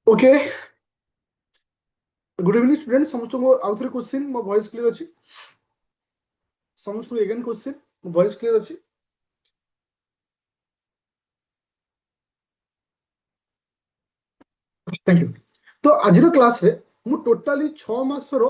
Okay. Good evening student समस्त को आउ थे क्वेश्चन मो वॉइस क्लियर अच्छी समस्त एगेन क्वेश्चन मो वॉइस क्लियर अच्छी। Thank you. तो आज क्लास रे मु टोटाली 6 मासर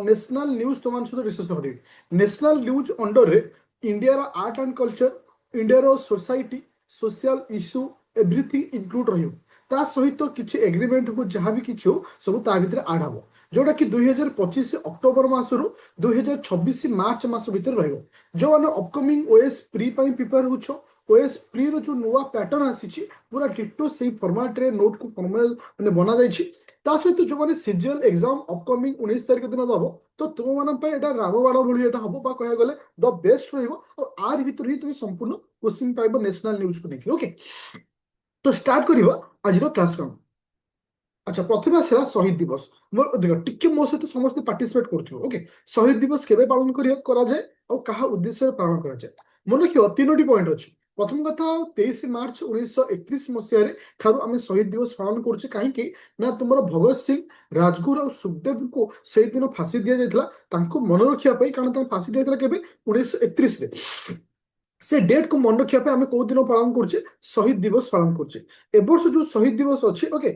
नेशनल न्यूज तुम सहित डिस्कस करी। नेशनल न्यूज अंडर रे इंडिया रा आर्ट एंड कल्चर इंडिया रो society social issue everything include रही ता सहित किछि एग्रीमेंट हो जहाँ भी किछि हो सब ता भितर ऐड हबो जोटा कि 2025 अक्टोबर मासरु 2026 मार्च मास भितर रहिबो। जो माने अपकमिंग ओएस प्री पई प्रिपेयर होछो ओएस प्री रो जो नुवा पैटर्न आसीछि पूरा डिटो सेही फॉर्मेट रे नोट को फॉर्मल माने बना जाइछि। ता सहित जो माने सीजीएल एग्जाम अपकमिंग 19 तारिख दिन दबो तो तुम मान पे एटा रामबाण भଳି एटा हबो बा कहया गले द बेस्ट रहिबो और आर भितर ही तुम संपूर्ण क्वेश्चन पाइबो नेशनल न्यूज को देखि। ओके, तो स्टार्ट करिबा आज रो क्लास राउंड। अच्छा, प्रथम आसला शहीद दिवस। मोर देख टिके मो सहित समस्त पार्टिसिपेट करथियो। ओके, शहीद दिवस केबे पालन करा जाए और कहा उद्देश्य रे पालन करा जाए मन रखियो तीनोटी पॉइंट अछि। प्रथम कथा 23 मार्च 1931 मसीह रे ठारू आमे शहीद दिवस पालन करछे काहेकि ना तुमर भगत सिंह राजगुरु और सुखदेव को सेही दिन फांसी दिया जायतला तांको मन रखिया पई कारण तां फांसी दिया जायतला केबे 1931 रे। से डेट को मन रखिया पे आमे को दिन पालन करछे शहीद दिवस पालन करछे। ए वर्ष जो शहीद दिवस अछि ओके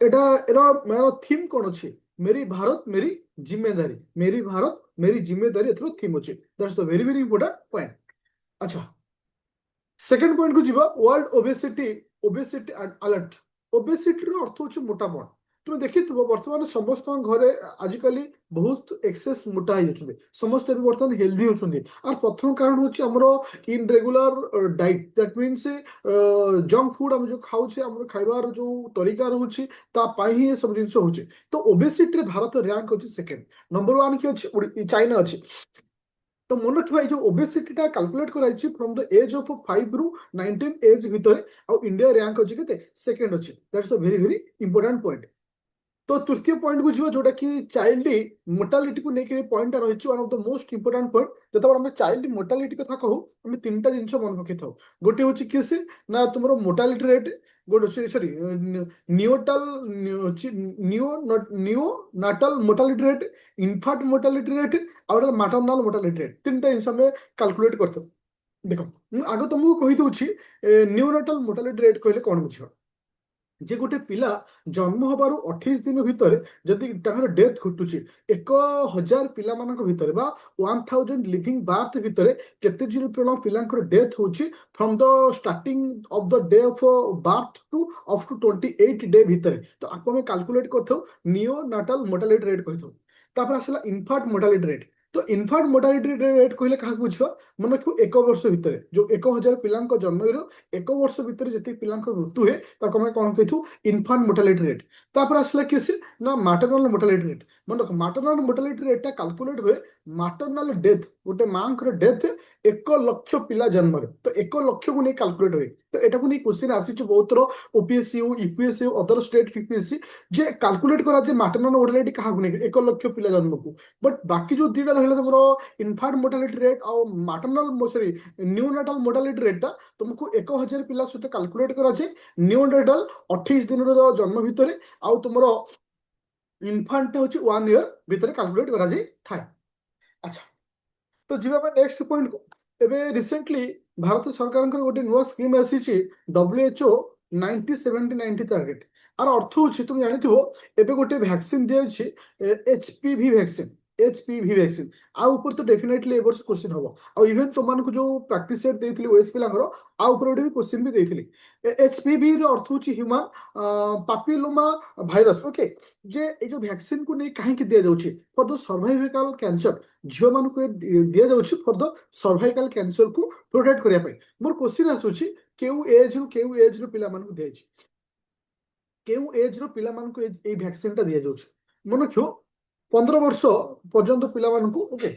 एटा एरा मेरा थीम कौन अच्छे मेरी भारत मेरी जिम्मेदारी मेरी भारत मेरी जिम्मेदारी एथरो थीम अच्छे that's the very very important point. अच्छा, सेकंड पॉइंट को जीवा world obesity obesity alert. Obesity रो अर्थ होचे मोटापन। तुम देखिथिबो वर्तमान समस्त घरे आजिकली बहुत एक्सेस मोटा हो जाउछबे समस्त भी वर्तमान हेल्दी होछुंदी और प्रथम कारण होचे हमरो irregular diet that means junk food हम जो खाउछे हमरो खाइबार जो तरीका रहउछि ता पाई ही ये सब जिंस होचे। तो ओबेसिटी रे भारत रैंक होचे सेकंड। नंबर 1 की अछि चाइना अछि। तो मन रखिबा जो ओबेसिटी टा कैलकुलेट कराइछि फ्रॉम द एज ऑफ 5 रु 19 एज भितरे और इंडिया रैंक अछि केते सेकंड अछि that's the very very important point. तो तृतीय पॉइंट बुझिबो जोटा कि चाइल्ड मोर्टालिटी को लेकर पॉइंट रही one of the most important point. जब आम चाइल्ड मोर्टालिटी कथा कहू आम तीन टा जिन मन रखी था गोटे हूँ किस ना तुम मोर्टालिटी रेट गोटे sorry neonatal neonatal mortality rate infant mortality rate और मैटरनाल मोर्टालिटी रेट तीन टा जिन कैलकुलेट कर देख आगे तुमको कही दूची नियोनाटाल मोर्टालिटी रेट कहले कौन बुझ जे गोटे पिला जन्म हबार 28 दिन भितर जदि डेथ घटुची 1000 पिला भितर बा 1000 लिविंग बार्थ भितर केते जन पिलांकर डेथ होची from the starting of the day of birth to up to 28 day भितर। तो आपको मैं कैलकुलेट करथौ नियो नाटाल मोर्टालिटी रेट कहिथौ। तापर आसला इनफांट मोर्टालिटी रेट। तो इनफांट मोर्टालिटी रेट कहले काहा बुझिबा मन रखिबो 1 वर्ष भितर जो 1000 पिलांक जन्म 1 वर्ष भितर जति पिलांक मृत्यु हे ताको मैं कौन कहिथु इनफांट मोर्टालिटी रेट। तापर आसला किस ना मैटरनल मोर्टालिटी रेट। मन रख मैटरनल मोर्टालिटी रेट टा कैलकुलेट हुए मैटरनल डेथ गोटे मां डेथ 1 लाख पिला जन्म तो 1 लाख को नहीं कैलकुलेट हुए। तो एटा को नहीं क्वेश्चन आसी बहुत थर OPSC UPSC other state UPSC जे कैलकुलेट करा जे मैटरनल मोर्टालिटी कहा को नहीं 1 लाख पिला जन्म को बट बाकी जो दीटा रहा तुम इनफांट मोर्टालिटी रेट और मैटरनल सॉरी न्यूनाटाल मोर्टालिटी रेट टा तुमको 1000 पिला सहित कैलकुलेट करा जे न्यूनाटाल 28 दिन जन्म भितर आउ तुम इनफांट हूँ 1 ईयर भितर कैलकुलेट करा जाए थाए। अच्छा, तो जीवा नेक्स्ट पॉइंट को एबे रिसेंटली भारत सरकार गोटे नुआ स्कीम आसी WHO 90-70-90 टार्गेट आर अर्थ हूँ तुम जानी एबे गोटे वैक्सीन दिया HPV वैक्सीन HPV वैक्सीन आ ऊपर तो डेफिनेटली ए वर्ष क्वेश्चन हम आ इवन तुमको जो प्रैक्टिस सेट देती ओएस पिलांकर आ ऊपर भी क्वेश्चन भी देती। HPV रो अर्थ हूँ ह्यूमन पापिलोमा भाइरस। ओके, जे ए जो वैक्सीन को नहीं कहीं दि जाउछि फॉर द सर्वाइवल कैंसर झील मान दि जाउछि फॉर द सर्वाइकल कैंसर को प्रोटेक्ट करने पे। मोर क्वेश्चन आसुछि केउ एज रो पिला मान को दिया केउ एज रो पिला मान को ए वैक्सीन टा दिया जाउछि मन रखियो 15 वर्ष पर्यंत पिला मान को ओके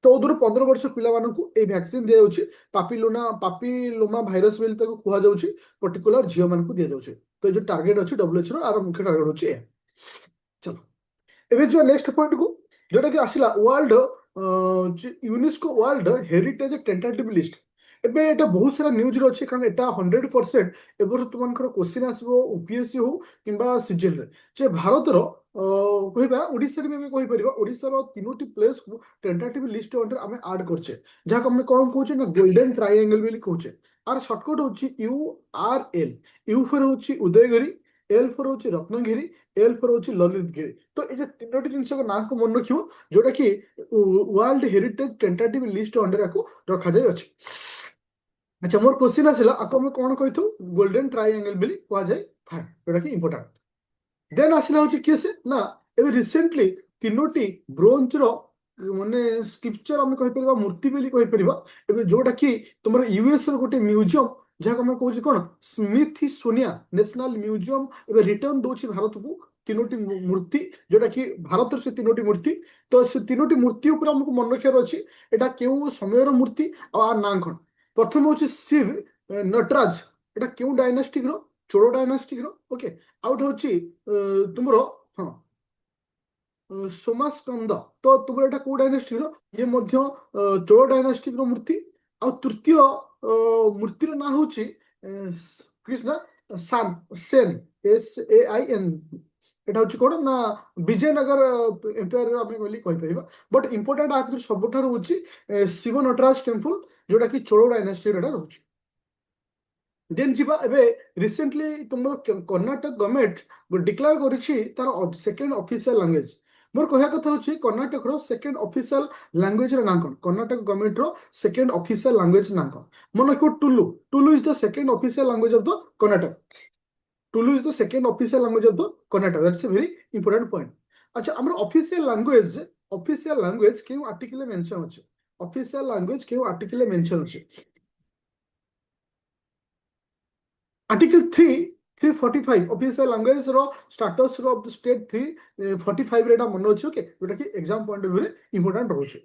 14 ରୁ 15 वर्ष पिला मान को ए वैक्सीन दिया जाउछि पापिलोमा भाइरस बेल ताको कुहा जाउछि पर्टिकुलर झील मान को दिया जाउछि। तो ये जो टारगेट अछि WHO रो आर मुख्य टारगेट होछि ए। चलो एबे जो नेक्स्ट पॉइंट को जोटा कि आसिला world UNESCO world heritage tentative list. ଏବେ ଏଟା ବହୁତ ସାରା ନ୍ୟୁଜ୍ରେ ଅଛି, କାରଣ ଏଟା 100% ଏ ବର୍ଷ ତୁମମାନଙ୍କର କ୍ୱେଶ୍ଚିନ୍ ଆସିବ ୟୁପିଏସସି ହଉ କିମ୍ବା ସିଜିଏଲରେ, ଯେ ଭାରତର କହିବା ଓଡ଼ିଶାରେ ବି ଆମେ କହିପାରିବା ଓଡ଼ିଶାର 3ଟି ପ୍ଲେସକୁ ଟେଣ୍ଟାଟିଭ ଲିଷ୍ଟ ଅଣ୍ଡର ଆମେ ଆଡ୍ କରିଛେ, ଯାହାକୁ ଆମେ କ'ଣ କହୁଛେ ନା ଗୋଲ୍ଡେନ ଟ୍ରାଇଆଙ୍ଗଲ ବୋଲି କହୁଛେ। ଆର ସର୍ଟକଟ ହଉଛି URL। ୟୁ ଫର ହଉଛି ଉଦୟଗିରି, ଏଲ୍ ଫର ହଉଛି ରତ୍ନଗିରି, ଏଲ୍ ଫର ହଉଛି ଲଳିତଗିରି। ତ ଏଇ ଯେ 3ଟି ଜିନିଷର ନାଁକୁ ମନେ ରଖିବ, ଯୋଉଟା କି ୱାର୍ଲଡ ହେରିଟେଜ ଟେଣ୍ଟାଟିଭ ଲିଷ୍ଟ ଅଣ୍ଡର ଆକୁ ରଖାଯାଇଅଛି। ଆଚ୍ଛା, ମୋର କ୍ୱେଶ୍ଚିନ୍ ଆସିଲା, ଆକୁ ଆମେ କ'ଣ କହିଥାଉ? ଗୋଲ୍ଡେନ ଟ୍ରାଇଆଙ୍ଗଲ ବୋଲି କୁହାଯାଇଥାଏ, ଯୋଉଟା କି ଇମ୍ପୋର୍ଟାଣ୍ଟ। ଦେନ୍ ଆସିଲା ହଉଛି କିଏ ସେ ନା, ଏବେ ରିସେଣ୍ଟଲି 3ଟି ବ୍ରୋଞ୍ଜର ମାନେ ସ୍କ୍ରିପଚର ଆମେ କହିପାରିବା, ମୂର୍ତ୍ତି ବୋଲି କହିପାରିବା, ଏବେ ଯୋଉଟା କି ତୁମର ୟୁଏସ୍ ର ଗୋଟେ ମ୍ୟୁଜିୟମ, ଯାହାକୁ ଆମେ କହୁଛେ କ'ଣ ସ୍ମିଥସୋନିଆ ନ୍ୟାସନାଲ ମ୍ୟୁଜିୟମ ଏବେ ରିଟର୍ନ ଦଉଛି ଭାରତକୁ 3ଟି ମୂର୍ତ୍ତି, ଯୋଉଟା କି ଭାରତର ସେ 3ଟି ମୂର୍ତ୍ତି। ତ ସେ 3ଟି ମୂର୍ତ୍ତି ଉପରେ ଆମକୁ ମନେ ରଖିବାର ଅଛି ଏଟା କେଉଁ ସମୟର ମୂର୍ତ୍ତି ଆଉ ଆର ନାଁ କ'ଣ। ପ୍ରଥମ ହଉଛି ଶିବ ନଟରାଜ, ଏଟା କେଉଁ ଡାଇନାଷ୍ଟିକର? ଚୋଳ ଡାଇନାଷ୍ଟିକର। ଓକେ, ଆଉ ଗୋଟେ ହଉଛି ତୁମର ହଁ ସୋମାସ୍କନ୍ଦ, ତ ତୁମର ଏଟା କୋଉ ଡାଇନାଷ୍ଟିର? ଇଏ ମଧ୍ୟ ଚୋଳ ଡାଇନାଷ୍ଟିର ମୂର୍ତ୍ତି। ଆଉ ତୃତୀୟ ମୂର୍ତ୍ତିର ନାଁ ହଉଛି କୃଷ୍ଣ ସାନ୍ ସେନ୍, SAIN। এটা হচ্ছে কোণ না ବିଜୟନଗର ଏମ୍ପାୟାର ଆମେ ବୋଲି କହିପାରିବା। ବଟ୍ ଇମ୍ପୋର୍ଟାଣ୍ଟ ଆ ଭିତରୁ ସବୁଠାରୁ ହଉଛି ଶିବ ନଟରାଜ ଟେମ୍ପଲ, ଯୋଉଟା କି ଚୋଳ ଡାଇନାଷ୍ଟିର ଏଟା ରହୁଛି। ଦେନ୍ ଯିବା, ଏବେ ରିସେଣ୍ଟଲି ତୁମର କର୍ଣ୍ଣାଟକ ଗଭର୍ଣ୍ଣମେଣ୍ଟ ଡିକ୍ଲେୟାର କରିଛି ତାର ସେକେଣ୍ଡ ଅଫିସିଆଲ ଲାଙ୍ଗୁଏଜ। ମୋର କହିବା କଥା ହଉଛି କର୍ଣ୍ଣାଟକର ସେକେଣ୍ଡ ଅଫିସିଆଲ ଲାଙ୍ଗୁଏଜର ନାଁ କ'ଣ? କର୍ଣ୍ଣାଟକ ଗଭର୍ଣ୍ଣମେଣ୍ଟର ସେକେଣ୍ଡ ଅଫିସିଆଲ ଲାଙ୍ଗୁଏଜ ନାଁ କ'ଣ? ମନେ ରଖିବ Tulu. Tulu is the second official language of the Karnataka. Tulu is the second official language of the Karnataka. That's a very important point. ଆଚ୍ଛା, ଆମର ଅଫିସିଆଲ ଲାଙ୍ଗୁଏଜ କେଉଁ ଆର୍ଟିକଲରେ ମେନସନ ଅଛି? ଅଫିସିଆଲ ଲାଙ୍ଗୁଏଜ କେଉଁ ଆର୍ଟିକଲରେ ମେନସନ ଅଛି? Article 3 345 official language ର status ର of the state 345 ରେ ଏଟା ମନେ ଅଛି। ଓକେ, ଯୋଉଟା କି ଏକ୍ସାମ ପଏଣ୍ଟ ଅଫ ଭ୍ୟୁରେ ଇମ୍ପୋର୍ଟାଣ୍ଟ ରହୁଛି।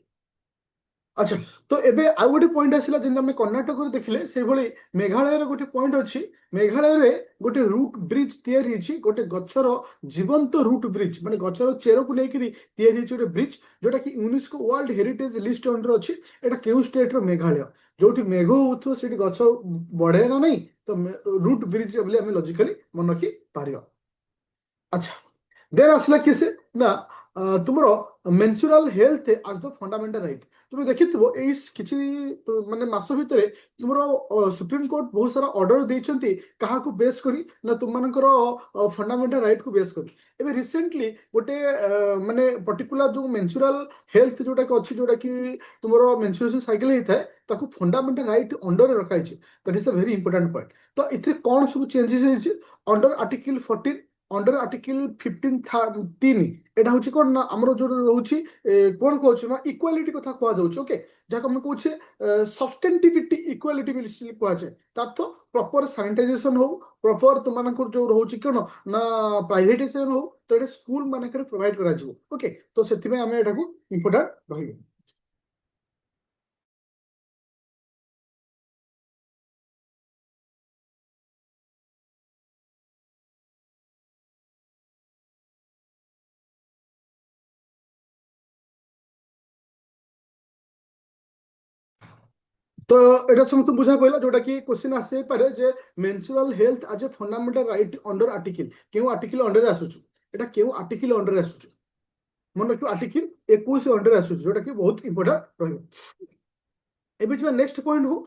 ଆଚ୍ଛା, ତ ଏବେ ଆଉ ଗୋଟେ ପଏଣ୍ଟ ଆସିଲା, ଯେମିତି ଆମେ କର୍ଣ୍ଣାଟକରେ ଦେଖିଲେ ସେଇଭଳି ମେଘାଳୟର ଗୋଟେ ପଏଣ୍ଟ ଅଛି। ମେଘାଳୟରେ ଗୋଟେ ରୁଟ ବ୍ରିଜ ତିଆରି ହେଇଛି, ଗୋଟେ ଗଛର ଜୀବନ୍ତ ରୁଟ ବ୍ରିଜ, ମାନେ ଗଛର ଚେରକୁ ନେଇକିରି ତିଆରି ହେଇଛି ଗୋଟେ ବ୍ରିଜ, ଯୋଉଟା କି UNESCO world heritage list under ଅଛି। ଏଟା କେଉଁ ଷ୍ଟେଟର? ମେଘାଳୟ। ଯୋଉଠି ମେଘ ହଉଥିବ ସେଠି ଗଛ ବଢେ ନା ନାହିଁ, ତ ରୁଟ ବ୍ରିଜ ବୋଲି ଆମେ ଲଜିକାଲି ମନେ ରଖି ପାରିବା। ଆଚ୍ଛା, ଦେନ୍ ଆସିଲା କିଏ ସେ ନା ତୁମର menstrual health as the fundamental right. ତୁମେ ଦେଖିଥିବ ଏଇ କିଛି ମାନେ ମାସ ଭିତରେ ତୁମର ସୁପ୍ରିମକୋର୍ଟ ବହୁତ ସାରା ଅର୍ଡର ଦେଇଛନ୍ତି, କାହାକୁ ବେସ୍ କରି ନା ତୁମମାନଙ୍କର ଫଣ୍ଡାମେଣ୍ଟାଲ ରାଇଟ୍କୁ ବେସ୍ କରି। ଏବେ ରିସେଣ୍ଟଲି ଗୋଟେ ମାନେ ପର୍ଟିକୁଲାର ଯୋଉ ମେନ୍ସୁରାଲ ହେଲ୍ଥ ଯୋଉଟାକି ଅଛି, ଯୋଉଟାକି ତୁମର ମେନ୍ସୁରେସନ ସାଇକେଲ ହେଇଥାଏ, ତାକୁ ଫଣ୍ଡାମେଣ୍ଟାଲ ରାଇଟ୍ ଅଣ୍ଡରରେ ରଖାଯାଇଛି। ଦ୍ୟାଟ୍ ଇଜ ଅ ଭେରି ଇମ୍ପୋର୍ଟାଣ୍ଟ ପଏଣ୍ଟ। ତ ଏଥିରେ କ'ଣ ସବୁ ଚେଞ୍ଜେସ୍ ହେଇଛି? ଅଣ୍ଡର ଆର୍ଟିକଲ 14, ଅଣ୍ଡର ଆର୍ଟିକଲ 15(3) এটা হচ্ছে কোন না ଆମର ଯୋଉ ରହୁଛି କ'ଣ କହୁଛୁ ନା ଇକ୍ୱାଲିଟି କଥା କୁହାଯାଉଛି। ଓକେ, ଯାହାକୁ ଆମେ କହୁଛେ ସବଷ୍ଟେନ୍ଟିଭିଟି ଇକ୍ୱାଲିଟି ବୋଲି କୁହାଯାଏ। ତା ଅର୍ଥ ପ୍ରପର ସାନିଟାଇଜେସନ ହଉ, ପ୍ରପର ତୁମମାନଙ୍କର ଯୋଉ ରହୁଛି କ'ଣ ନା ପ୍ରାଇଭେଟାଇଜେସନ ହଉ, ତ ଏଇଟା ସ୍କୁଲ ମାନଙ୍କରେ ପ୍ରୋଭାଇଡ କରାଯିବ। ଓକେ, ତ ସେଥିପାଇଁ ଆମେ ଏଟାକୁ ଇମ୍ପୋର୍ଟାଣ୍ଟ ରହିବ। ତ এটা ସମସ୍ତଙ୍କୁ ବୁଝା ପଡ଼ିଲା, ଯୋଉଟା କି କ୍ୱେଶ୍ଚିନ୍ ଆସିପାରେ ଯେ ମେନ୍ସୁରାଲ ହେଲ୍ଥ ଆଜ ଏ ଫଣ୍ଡାମେଣ୍ଟାଲ ରାଇଟ୍ ଅଣ୍ଡର ଆର୍ଟିକଲ, କେଉଁ ଆର୍ଟିକଲ ଅଣ୍ଡରରେ ଆସୁଛି? ଏଟା କେଉଁ ଆର୍ଟିକଲ ଅଣ୍ଡରରେ ଆସୁଛି? ମନେ ରଖିବ ଆର୍ଟିକଲ 21 ଅଣ୍ଡରରେ ଆସୁଛି, ଯୋଉଟା କି ବହୁତ ଇମ୍ପୋର୍ଟାଣ୍ଟ ରହିବ। ଏବେ ଯିବା ନେକ୍ସଟ ପଏଣ୍ଟକୁ,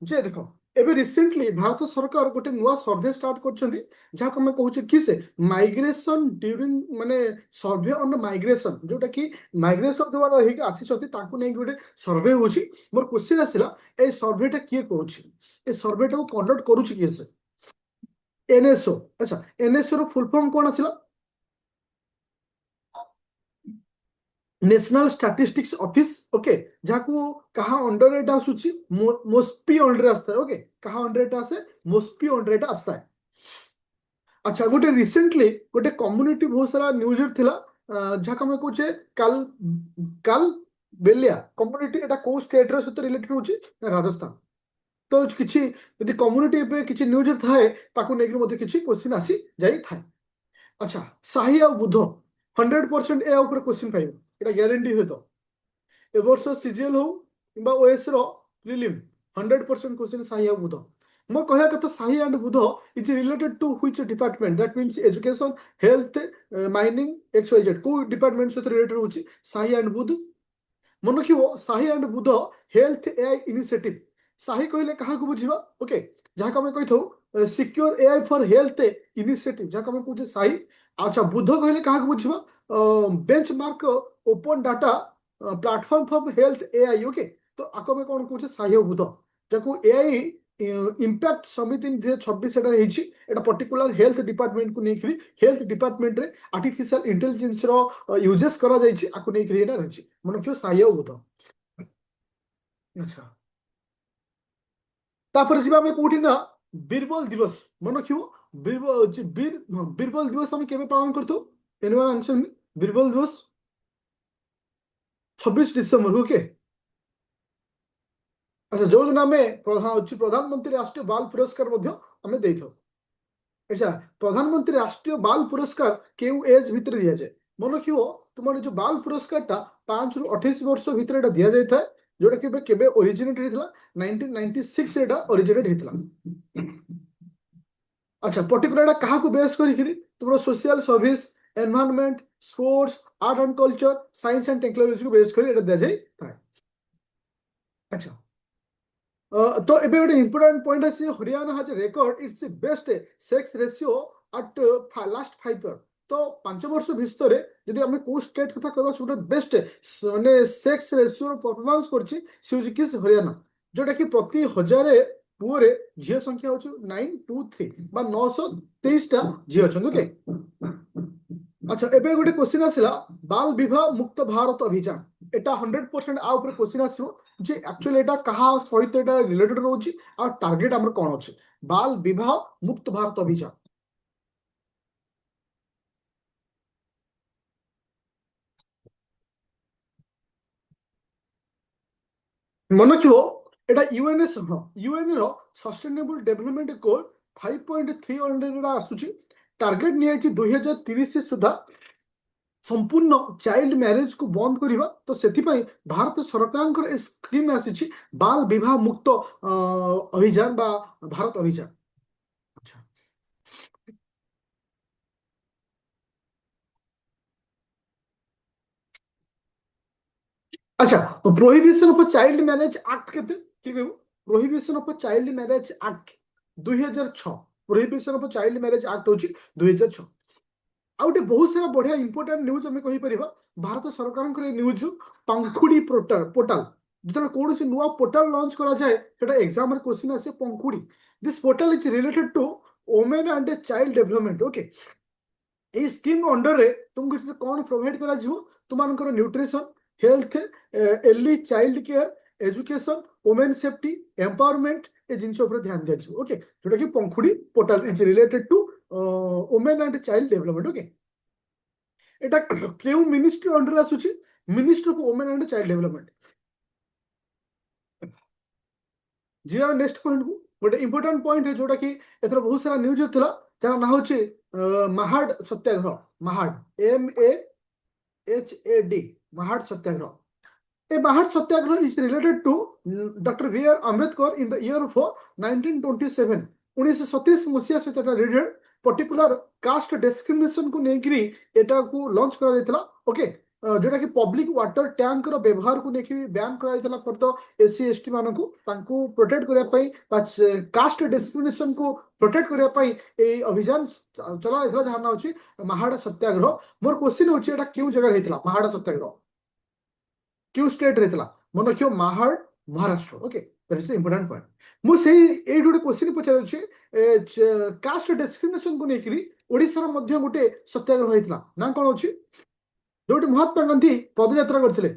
ଯେ ଦେଖ ଏବେ ରିସେଣ୍ଟଲି ଭାରତ ସରକାର ଗୋଟେ ନୂଆ ସର୍ଭେ ଷ୍ଟାର୍ଟ କରିଛନ୍ତି, ଯାହାକୁ ଆମେ କହୁଛେ କି ସେ ମାଇଗ୍ରେସନ ଡ୍ୟୁରିଂ ମାନେ ସର୍ଭେ ଅନ୍ ମାଇଗ୍ରେସନ, ଯୋଉଟା କି ମାଇଗ୍ରେସନ ଯୋଉମାନେ ହେଇକି ଆସିଛନ୍ତି ତାଙ୍କୁ ନେଇକି ଗୋଟେ ସର୍ଭେ ହଉଛି। ମୋର କ୍ୱେଶ୍ଚିନ୍ ଆସିଲା, ଏଇ ସର୍ଭେଟା କିଏ କରୁଛି? ଏ ସର୍ଭେଟାକୁ କଣ୍ଡକ୍ଟ କରୁଛି କିଏ ସେ? NSO। ଆଚ୍ଛା, NSO ର ଫୁଲ ଫର୍ମ କ'ଣ ଆସିଲା? National statistics office. ଓକେ, ଯାହାକୁ କାହା ଅଣ୍ଡରରେ ଏଟା ଆସୁଛି? ମୋସ୍ପି ଅଣ୍ଡରରେ ଆସିଥାଏ। ଓକେ, କାହା ଅଣ୍ଡରରେ ଏଟା ଆସେ? ମୋସ୍ପି ଅଣ୍ଡରରେ ଏଟା ଆସିଥାଏ। ଆଚ୍ଛା, ଗୋଟେ ରିସେଣ୍ଟଲି ଗୋଟେ କମ୍ୟୁନିଟି ବହୁତ ସାରା ନ୍ୟୁଜରେ ଥିଲା, ଯାହାକୁ ଆମେ କହୁଛେ କାଲ କାଲ ବେଲିଆ କମ୍ୟୁନିଟି। ଏଟା କୋଉ ଷ୍ଟେଟର ସହିତ ରିଲେଟେଡ ହଉଛି? ନା ରାଜସ୍ଥାନ। ତ କିଛି ଯଦି କମ୍ୟୁନିଟି ଏବେ କିଛି ନ୍ୟୁଜରେ ଥାଏ, ତାକୁ ନେଇକି ମଧ୍ୟ କିଛି କ୍ୱେଶ୍ଚିନ୍ ଆସି ଯାଇଥାଏ। ଆଚ୍ଛା, ସାହି ଆଉ ବୁଧ 100% ଏହା ଉପରେ କ୍ୱେଶ୍ଚିନ୍ ପାଇବ, ଏଟା ଗ୍ୟାରେଣ୍ଟି ହୁଏ। ତ ଏ ବର୍ଷ ସିଜିଏଲ ହଉ କିମ୍ବା OS ର ପ୍ରିଲିମ୍ 100% क्वेश्चन साही और बुध मो कहया कथा साही एंड बुध is related to which department that means education health mining X Y Z को डिपार्टमेंट से रिलेटेड होची साही एंड बुध मन रखिबो साही एंड बुध हेल्थ एआई इनिशिएटिव साही कहले कहा को बुझिबा ओके जहाँ को मैं कहिथौ secure AI for health initiative जहाँ को मैं पूछे साही अच्छा बुध कहले कहा को बुझिबा benchmark open data platform for health AI okay तो आको में कौन कौन साही और बुध जाको एआई इम्पैक्ट समिति 2026 एटा हेछि एटा पर्टिकुलर हेल्थ डिपार्टमेंट को नेकरी हेल्थ डिपार्टमेंट रे आर्टिफिशियल इंटेलिजेंस रो यूजेस करा जाइछि आको नेकरी एटा रहछि मन क्यों साही और बुध अच्छा तापर जिबा में कोठी ना बीरबल दिवस मन क्यों बीरबल दिवस हम केबे पालन करतो एनिवन आंसर मी बीरबल दिवस 26 डिसेंबर ओके अच्छा जो दिन आम प्रधानमंत्री राष्ट्रीय बाल पुरस्कार आम दे अच्छा प्रधानमंत्री राष्ट्रीय बाल पुरस्कार केउ एज भितर दिया जाए मन रखियो तुम जो बाल पुरस्कार टा 5 ରୁ 28 वर्ष भितर एटा दिया जाय था जोटा केबे केबे ओरिजिनेट हेतला 1996 एटा ओरिजिनेट हेतला अच्छा पर्टिकुलर एटा काहा को बेस करी तुम social service environment sports art and culture science and technology को बेस करी एटा दिया जाय था अच्छा तो एबे गोटे इंपोर्टेंट पॉइंट है Haryana has record it's best sex ratio at last 5 year तो 5 वर्ष भितर जदि आम को स्टेट कथा कहबा सब बेस्ट माने सेक्स रेशियो परफॉर्मेंस करछि से किस हरियाणा जोटा कि प्रति 1000 पुओरे झियो संख्या होछि 923 बा 923 टा झियो छन ओके अच्छा एबे गोटे क्वेश्चन आसिला बाल विवाह मुक्त भारत अभियान एटा 100% आ ऊपर क्वेश्चन आसिबो जे एक्चुअली एटा कहा सहित एटा रिलेटेड रहउछि आ टारगेट हमर कोन अछि बाल विवाह मुक्त भारत अभियान मन रखिबो एटा यूएनएस यूएन रो सस्टेनेबल डेवलपमेंट गोल 5.3 एटा आसुछि टारगेट निया 2030 सुधा संपूर्ण चाइल्ड मैरिज को बंद करवा तो से भारत सरकार स्कीम आसी बाल विवाह मुक्त अभियान बा भारत अभियान अच्छा अच्छा prohibition of child marriage act केते की कहबो prohibition of child marriage act 2006 prohibition of child marriage act होची 2006 आउटे बहुत सारा बढ़िया इंपोर्टेंट न्यूज हमें कहि परिबा भारत सरकार करे न्यूज पंखुड़ी पोर्टल जेतरा कोन से नुवा पोर्टल लॉन्च करा जाए सेटा एग्जाम रे क्वेश्चन आसे Pankhudi this portal is related to women and child development okay ए स्कीम अंडर रे तुमको कौन प्रोवाइड करा जिवो तुमानकर nutrition health early child care education women safety empowerment ए जिनस ऊपर ध्यान दिया जिवो ओके जोटा कि Pankhudi portal is related to women and child development okay एटा क्यों मिनिस्ट्री अंडर आसुची ministry of women and child development जी आ नेक्स्ट पॉइंट को गोटे इंपोर्टेंट पॉइंट है जोटा कि एथर बहुत सारा न्यूज होतला जार ना होची महाड सत्याग्रह महाड MAHAD महाड सत्याग्रह ए Mahad Satyagraha is related to doctor BR Ambedkar in the year of 1927 1927 मसीहा सहित रिलेटेड पर्टिकुलर कास्ट डिस्क्रिमिनेशन को नेकरी एटा को लॉन्च करा जायतला ओके जोटा कि पब्लिक वाटर टैंक रो व्यवहार को नेकरी बैन करा जायतला फॉर द SC ST मानको तांको प्रोटेक्ट करिया पई कास्ट डिस्क्रिमिनेशन को प्रोटेक्ट करिया पई ए अभियान चला जायतला जहां ना होची महाड सत्याग्रह मोर क्वेश्चन होची एटा क्यों जगह हेतला महाड सत्याग्रह क्यों स्टेट रहतला मन रखियो Mahad Maharashtra okay that is important point मु सेही ए जोटे क्वेश्चन पचार छी कास्ट डिस्क्रिमिनेशन को नेकरी ओडिसा रो मध्य गोटे सत्याग्रह हेतला ना कोन होची जोटे महात्मा गांधी पदयात्रा करथिले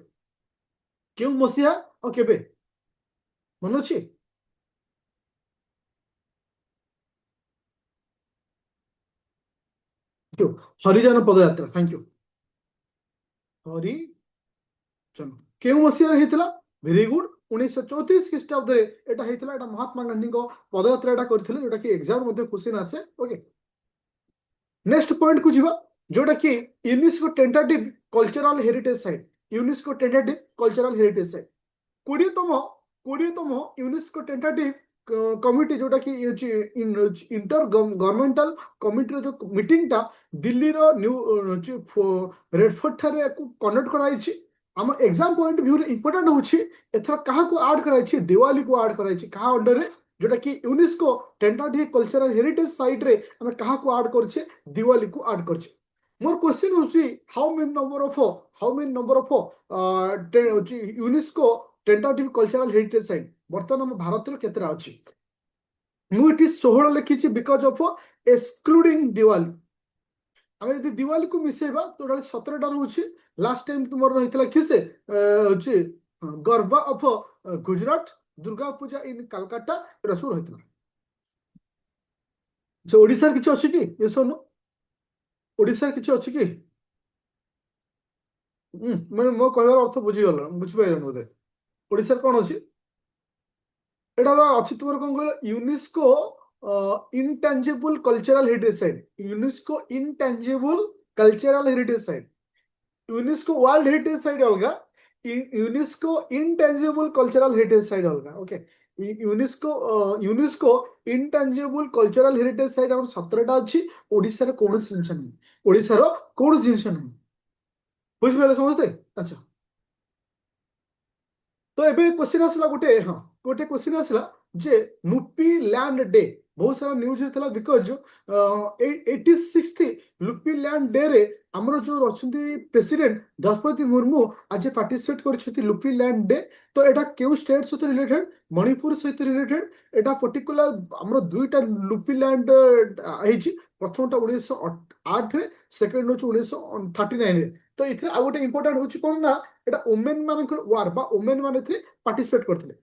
क्यों मसीहा और केबे मन अछि क्यों हरिजन पदयात्रा थैंक यू हरिजन क्यों मसीहा हेतला वेरी गुड 1934 ख्रीष्टाब्द रे एटा हेतला एटा महात्मा गांधी को पदयात्रा एटा करथिले जोटा कि एग्जाम मध्ये क्वेश्चन आसे ओके नेक्स्ट पॉइंट को जीवा जोटा कि UNESCO tentative cultural heritage site UNESCO tentative cultural heritage site 20तम 20তম ୟୁନେସ୍କୋ ଟେଣ୍ଟାଟିଭ କମିଟି ଯୋଉଟା କି ଇଣ୍ଟର ଗଭର୍ଣ୍ଣମେଣ୍ଟାଲ କମିଟିର ଯୋଉ ମିଟିଂଟା ଦିଲ୍ଲୀର ରେଡଫୋର୍ଟ ଠାରେ କଣ୍ଡକ୍ଟ କରାଯାଇଛି। ଆମ ଏକ୍ସାମ ପଏଣ୍ଟ ଭ୍ୟୁରେ ଇମ୍ପୋର୍ଟାଣ୍ଟ ହେଉଛି ଏଥର କାହାକୁ ଆଡ୍ କରାଯାଇଛି, ଦିୱାଲିକୁ ଆଡ୍ କରାଯାଇଛି। କାହା ଅଣ୍ଡରରେ? ଯୋଉଟା କି ୟୁନେସ୍କୋ ଟେଣ୍ଟାଟିଭ କଲଚରାଲ ହେରିଟେଜ ସାଇଟରେ ଆମେ କାହାକୁ ଆଡ୍ କରିଛେ, ଦିୱାଲିକୁ ଆଡ୍ କରିଛେ। ମୋର କ୍ୱେଶ୍ଚିନ୍ ହେଉଛି how many number of UNESCO tentative cultural heritage site ବର୍ତ୍ତମାନ ଆମ ଭାରତର କେତେଟା ଅଛି? ମୁଁ ଏଠି 16 ଲେଖିଛି ବିକଜ ଅଫ ଏକ୍ସକ୍ଲୁଡିଂ ଦିୱାଲି। ଆମେ ଯଦି ଦିୱାଲିକୁ ମିଶେଇବା ଟୋଟାଲି 17ଟା ରହୁଛି। ଲାଷ୍ଟ ଟାଇମ ତୁମର ରହିଥିଲା କିସେ ହଉଛି ଗର୍ବା ଅଫ ଗୁଜରାଟ, ଦୁର୍ଗା ପୂଜା ଇନ୍ କାଲକାଟା, ଏଟା ସବୁ ରହିଥିଲା। ଯେ ଓଡ଼ିଶାର କିଛି ଅଛି କି? ଓଡ଼ିଶାର କିଛି ଅଛି କି? ମାନେ ମୋ କହିବାର ଅର୍ଥ ବୁଝିଗଲ, ବୁଝିପାରିଲନି ବୋଧେ? ଓଡ଼ିଶାରେ କ'ଣ ଅଛି? ଏଇଟା ବା ଅଛି ତୁମର କ'ଣ କହିଲ, UNESCO intangible cultural heritage site. UNESCO intangible cultural heritage site. UNESCO world heritage site ଅଲଗା, UNESCO intangible cultural heritage site ଅଲଗା। Okay, UNESCO intangible cultural heritage site ଆମର 17ଟା ଅଛି। ଓଡ଼ିଶାରେ କୌଣସି ଜିନିଷ ନାହିଁ, ଓଡ଼ିଶାର କୌଣସି ଜିନିଷ ନାହିଁ। ବୁଝିପାରିଲେ ସମସ୍ତେ? ଆଚ୍ଛା, ତ ଏବେ କ୍ୱେଶ୍ଚିନ୍ ଆସିଲା ଗୋଟେ, ହଁ ଗୋଟେ କ୍ୱେଶ୍ଚିନ୍ ଆସିଲା ଯେ ଲୁପି ଲ୍ୟାଣ୍ଡ ଡେ ବହୁତ ସାରା ନ୍ୟୁଜରେ ଥିଲା ବିକଜ 86th ଲୁପି ଲ୍ୟାଣ୍ଡ ଡେରେ ଆମର ଯୋଉ ଅଛନ୍ତି ପ୍ରେସିଡେଣ୍ଟ ଦ୍ରୌପଦୀ ମୁର୍ମୁ ଆଜି ପାର୍ଟିସିପେଟ୍ କରିଛନ୍ତି ଲୁପି ଲ୍ୟାଣ୍ଡ ଡେ। ତ ଏଟା କେଉଁ ଷ୍ଟେଟ୍ ସହିତ ରିଲେଟେଡ? ମଣିପୁର ସହିତ ରିଲେଟେଡ। ଏଟା ପର୍ଟିକୁଲାର ଆମର ଦୁଇଟା ଲୁପି ଲ୍ୟାଣ୍ଡ ହେଇଛି। ପ୍ରଥମଟା 1908ରେ, ସେକେଣ୍ଡ ହଉଛି 1939ରେ। ତ ଏଥିରେ ଆଉ ଗୋଟେ ଇମ୍ପୋର୍ଟାଣ୍ଟ ହଉଛି କ'ଣ ନା, এটা ওমেন ମାନଙ୍କର ୱାର ବା ଓମେନ୍ ମାନେ ଏଥିରେ ପାର୍ଟିସିପେଟ୍ କରିଥିଲେ।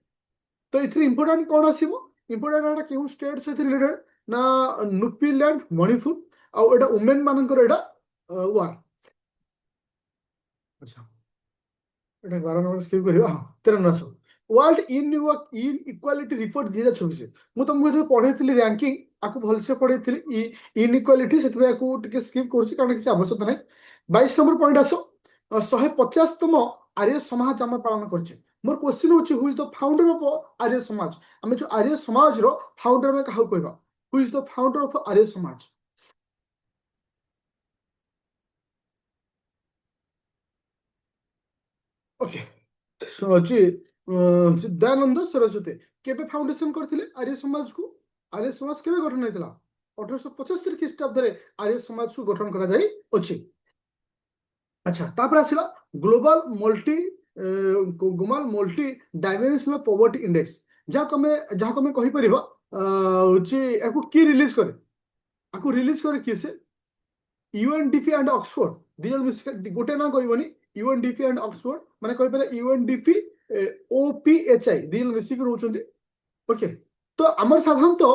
ତ ଏଥିରେ ଇମ୍ପୋର୍ଟାଣ୍ଟ କ'ଣ ଆସିବ? ଇମ୍ପୋର୍ଟାଣ୍ଟ ଏଟା କେଉଁ ଷ୍ଟେଟ୍ ସହିତ ରିଲେଟେଡ ନା ନୁପିଲ୍ୟାଣ୍ଡ, ମଣିପୁର, ଆଉ ଏଟା ଓମେନ୍ ମାନଙ୍କର ଏଟା ୱାର। ଆଚ୍ଛା, ଏଟା 12 ନମ୍ବର ସ୍କିପ୍ କରିବା। 13 ନମ୍ବର ଆସ, ୱାର୍ଲଡ ଇନଇକ୍ୱାଲିଟି ରିପୋର୍ଟ 2024। ମୁଁ ତମକୁ ଯୋଉ ପଢେଇଥିଲି ରାଙ୍କିଂ, ଆକୁ ଭଲସେ ପଢେଇଥିଲି ଇନଇକ୍ୱାଲିଟି, ସେଥିପାଇଁ ଆକୁ ଟିକେ ସ୍କିପ୍ କରୁଛି କାରଣ କିଛି ଆବଶ୍ୟକତା ନାହିଁ। 22 ନମ୍ବର ପଏଣ୍ଟ ଆସ, 150ତମ ଆର୍ୟ ସମାଜ ଆମେ ପାଳନ କରିଛେ। ମୋର କ୍ୱେଶ୍ଚିନ୍ ହେଉଛି ହୁ is the founder of Arya ସମାଜ? ଆମେ ଯୋଉ ଆର୍ୟ ସମାଜର ଫାଉଣ୍ଡର ଆମେ କାହାକୁ କହିବା? ହୁ is the founder of Arya ସମାଜ? ଓକେ, ଅଛି ଦୟାନନ୍ଦ ସରସ୍ୱତୀ। କେବେ ଫାଉଣ୍ଡେସନ କରିଥିଲେ ଆର୍ୟ ସମାଜକୁ? ଆର୍ୟ ସମାଜ କେବେ ଗଠନ ହେଇଥିଲା? 1875 ଖ୍ରୀଷ୍ଟାବ୍ଦରେ ଆର୍ୟ ସମାଜକୁ ଗଠନ କରାଯାଇଅଛି। ଆଚ୍ଛା, ତାପରେ ଆସିଲା global multi dimensional poverty index, ଯାହାକୁ ଆମେ କହିପାରିବା ହଉଛି ଆକୁ କିଏ ରିଲିଜ କରେ? ଆକୁ ରିଲିଜ କରେ କିଏ? ସେ ୟୁଏନଡିପି ଆଣ୍ଡ ଅକ୍ସଫୋର୍ଡ। ଦି ଜଣ ମିଶିକି, ଗୋଟେ ନା କହିବନି, ୟୁଏନଡିପି ଆଣ୍ଡ ଅକ୍ସଫୋର୍ଡ ମାନେ କହିପାରିବା ୟୁଏନଡିପି ଓପିଏଚଆଇ, ଦି ଜଣ ମିଶିକି ରହୁଛନ୍ତି। ଓକେ, ତ ଆମର ସାଧାରଣତଃ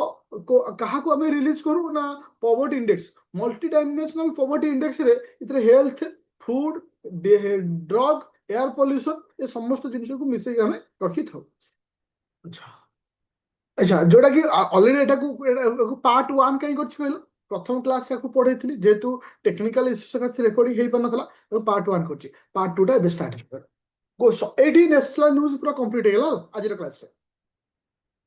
କାହାକୁ ଆମେ ରିଲିଜ କରୁ ନା poverty index, multidimensional poverty ଇଣ୍ଡେକ୍ସରେ ଏଥିରେ health, food, drug, air pollution ଏ ସମସ୍ତ ଜିନିଷକୁ ମିଶେଇକି ଆମେ ରଖିଥାଉ। ଆଚ୍ଛା, ଆଚ୍ଛା, ଯୋଉଟା କି ଅଲରେଡି ଏଟାକୁ ପାର୍ଟ 1 କାହିଁ କରିଛି କହିଲ? ପ୍ରଥମ କ୍ଲାସ ୟାକୁ ପଢେଇଥିଲି, ଯେହେତୁ ଟେକ୍ନିକାଲ ଇସ୍ୟୁ ସକାଶେ ରେକର୍ଡିଂ ହେଇପାରିନଥିଲା, ପାର୍ଟ 1 କରିଛି। ପାର୍ଟ 2ଟା ଏବେ ଷ୍ଟାର୍ଟ ହେଇଯିବ। ଏଇଠି ନ୍ୟାସନାଲ ନ୍ୟୁଜ ପୁରା କମ୍ପ୍ଲିଟ ହେଇଗଲା ଆଜିର କ୍ଲାସରେ।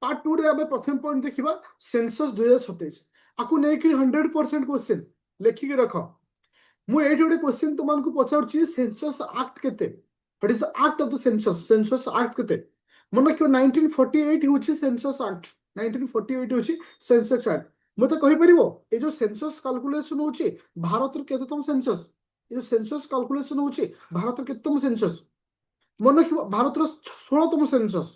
ପାର୍ଟ 2ରେ ଆମେ ପ୍ରଥମ ପଏଣ୍ଟ ଦେଖିବା ସେନ୍ସସ୍ 2027। ଆକୁ ନେଇକି 100% କ୍ୱେଶ୍ଚିନ୍ ଲେଖିକି ରଖ। ମୁଁ ଏଇଠି ଗୋଟେ କ୍ୱେଶ୍ଚିନ୍ ତୁମମାନଙ୍କୁ ପଚାରୁଛି, ସେନ୍ସସ୍ ଆକ୍ଟ କେତେ? What is the act of the census? Census act କେତେ? ମନେ ରଖିବ, 1948 ହେଉଛି ସେନ୍ସସ୍ ଆକ୍ଟ। 1948 ହେଉଛି ସେନ୍ସସ୍ ଆକ୍ଟ। ମତେ କହିପାରିବ ଏଇ ଯୋଉ ସେନ୍ସସ୍ କାଲକୁଲେସନ ହଉଛି ଭାରତର କେତେତମ ସେନ୍ସସ୍? ଏ ଯୋଉ ସେନ୍ସସ୍ କାଲକୁଲେସନ ହଉଛି ଭାରତର କେତେତମ ସେନ୍ସସ୍? ମନେ ରଖିବ, ଭାରତର 16ତମ ସେନ୍ସସ୍।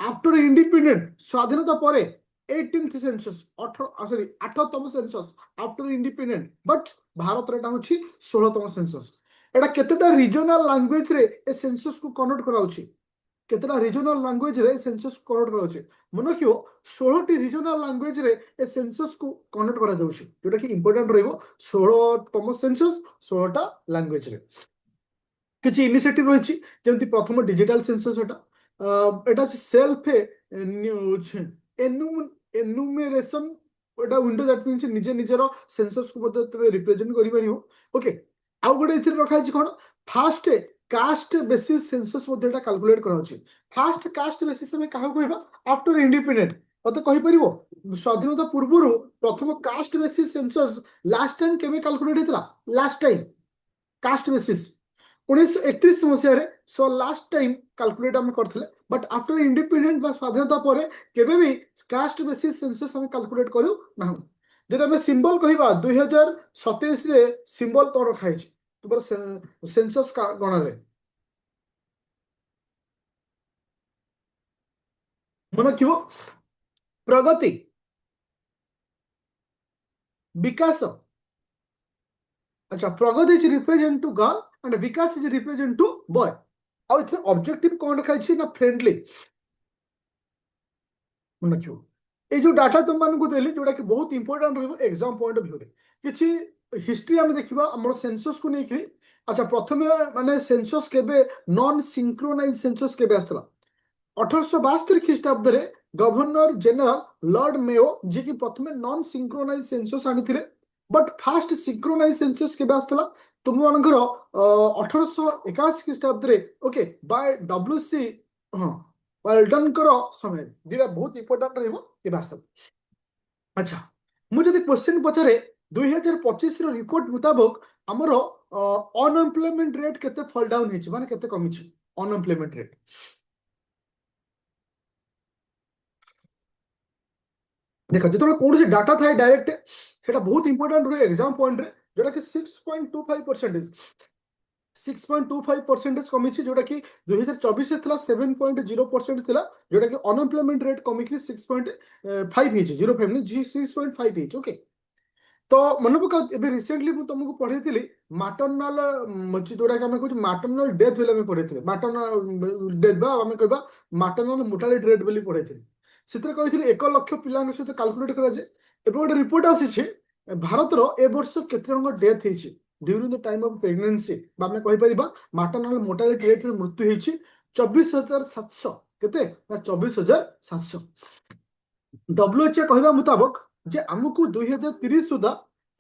ଆଫ୍ଟର ଇଣ୍ଡିପେଣ୍ଡେଣ୍ଟ, ସ୍ୱାଧୀନତା ପରେ 18th ସେନ୍ସସ୍, 8ତମ ସେନ୍ସସ୍ ଆଫ୍ଟର ଇଣ୍ଡିପେଣ୍ଡେଣ୍ଟ, ବଟ୍ ଭାରତର ଏଟା ହେଉଛି 16ତମ ସେନ୍ସସ୍। ଏଟା କେତେଟା ରିଜନାଲ ଲାଙ୍ଗୁଏଜରେ ଏ ସେନ୍ସସ୍କୁ କନଭର୍ଟ କରାଉଛି? କେତେଟା ରିଜନାଲ ଲାଙ୍ଗୁଏଜରେ ସେନ୍ସସ୍ କନଭର୍ଟ କରାଯାଉଛି? ମନେ ରଖିବ, 16ଟି ରିଜନାଲ ଲାଙ୍ଗୁଏଜରେ ଏ ସେନ୍ସସ୍କୁ କନଭର୍ଟ କରାଯାଉଛି, ଯୋଉଟା କି ଇମ୍ପୋର୍ଟାଣ୍ଟ ରହିବ। 16ତମ ସେନ୍ସସ୍, 16ଟା ଲାଙ୍ଗୁଏଜରେ। କିଛି ଇନିସିଏଟିଭ ରହିଛି, ଯେମିତି ପ୍ରଥମ ଡିଜିଟାଲ ସେନ୍ସସ୍, এটা হচ্ছে সেলফ এনুমেরেসন। এটা উইন্ডো দ্যাট মিন্স ନିଜେ ନିଜର ସେନ୍ସସ୍କୁ ମଧ୍ୟ ରିପ୍ରେଜେଣ୍ଟ କରିପାରିବ। ଓକେ, ଆଉ ଗୋଟେ ଏଥିରେ ରଖାଯାଇଛି କ'ଣ? ଫାଷ୍ଟ कास्ट बेसिस सेंसस मध्य कैलकुलेट कराउछि फास्ट कास्ट बेसिस में काहा कहबा आफ्टर इंडिपेंडेंट मते कहि परिबो स्वाधीनता पूर्व प्रथम caste basis census last time केबे कैलकुलेट हेतला लास्ट टाइम कास्ट बेसिस 1931 मसीह सो लास्ट टाइम कैलकुलेट आम करथिले बट आफ्टर इंडिपेंडेंट बा स्वाधीनता परे केबे भी कास्ट बेसिस सेंसस हम कैलकुलेट करू ना जब आम सिंबल कहबा 2027 रे सिंबल कोन रखा है तुमर सेंसस गण रे मन रखिबो प्रगति विकास अच्छा Pragati is represent to girl and Vikas is represent to boy आ इथे ऑब्जेक्टिव कोन रखा है ना फ्रेंडली मन रखिबो ये जो डाटा तुम मानक देली जोटा कि बहुत इंपोर्टेंट रहिबो एग्जाम पॉइंट ऑफ व्यू रे किछि हिस्ट्री हम देखिबा हमर सेंसस को नेकि अच्छा प्रथमे माने सेंसस केबे नॉन सिंक्रोनाइज सेंसस केबे आस्तला 1872 ख्रीष्टाब्द रे गवर्नर जनरल लॉर्ड मेयो जे कि प्रथमे नॉन सिंक्रोनाइज सेंसस आनिथिले बट फास्ट सिंक्रोनाइज सेंसस केबे आस्तला तुम मानकर 1881 ख्रीष्टाब्द रे ओके बाय डब्ल्यूसी हां वेल्डन करो समय जेटा बहुत इंपोर्टेंट रहिबो के वास्तव अच्छा मु जदि क्वेश्चन पचारे 2025 रो रिपोर्ट मुताबिक हमरो अनएम्प्लॉयमेंट रेट केते फॉल डाउन हिच माने केते कमी छि अनएम्प्लॉयमेंट रेट देखो जेतबे कोन डाटा थाए डायरेक्ट सेटा बहुत इंपोर्टेंट रहे एग्जाम पॉइंट रे जोटा कि 6.25% 6.25% कमी जोटा कि 2024 थी 7.0% थिला जोटा कि अनएम्प्लॉयमेंट रेट कमी 6.5 0.5 6.5 ओके तो मन पका एबे रिसेंटली मु तुमको पढैथिली मैटरनल जोटा कि हम कहू मैटरनल डेथ बेले में पढैथिली मैटरनल डेथ बा हम कहबा मैटरनल मोर्टालिटी रेट बेली पढैथिली सेतरे कहिथिली 1 लाख पिलांग सहित कैलकुलेट करा जे एबे गोटे रिपोर्ट आसी भारत रो ए वर्ष केते रंग डेथ हेछि during the time of pregnancy बा हम कहि परिबा मैटरनल मोर्टालिटी रेट रे मृत्यु हेछि 24700 केते ना 24700 डब्ल्यूएचओ कहवा मुताबक जे आमको 2030 सुधा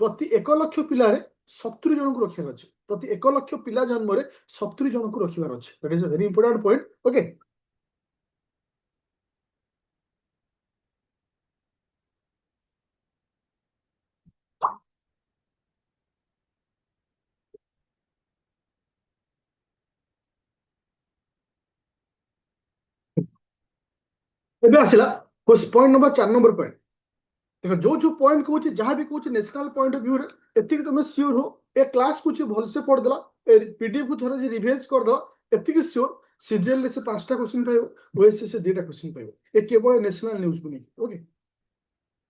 प्रति 1 लाख पिलारे 70 जन को रखियार अछि प्रति 1 लाख पिला जन्म रे 70 जन को रखियार अछि that is a very important point okay एबे आसिला पॉइंट नंबर 4 नंबर पॉइंट देखो जो पॉइंट कहूँ जहाँ भी कहूँ नेशनल पॉइंट ऑफ व्यू एति तुम सियोर हो ए क्लास कुछ भलसे पढ़देला ए पीडीएफ को थोड़ा रिवाइज करदेला एति सियोर सीजीएल से 5टा क्वेश्चन पाइबो ओएससी से 2टा क्वेश्चन पाइबो ए केवल नेशनल न्यूज को नहीं ओके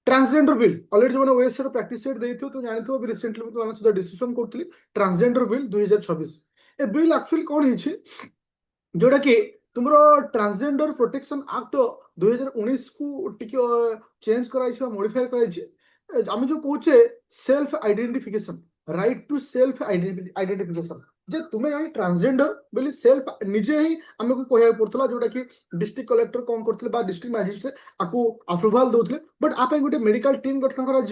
ट्रांसजेंडर बिल ऑलरेडी जो ओएससी प्रैक्टिस सेट देइथो तो जानिथो अभी रिसेंटली मैं तुम सहित डिस्कशन करथली ट्रांसजेंडर बिल 2026 ए बिल एक्चुअली कौन है जोटा कि तुम ट्रांसजेंडर प्रोटेक्शन एक्ट 2019 को टिके चेंज कराई मॉडिफाई कराई आम जो कहे self identification right to self identification जे तुम्हें जानी ट्रांसजेंडर बोली सेल्फ निजे ही आमको कहया पड़ता जोटा कि डिस्ट्रिक्ट कलेक्टर कौन करते डिस्ट्रिक्ट मजिस्ट्रेट आपको अप्रुवाल दौले बट आप गोटे मेडिकल टीम गठन कर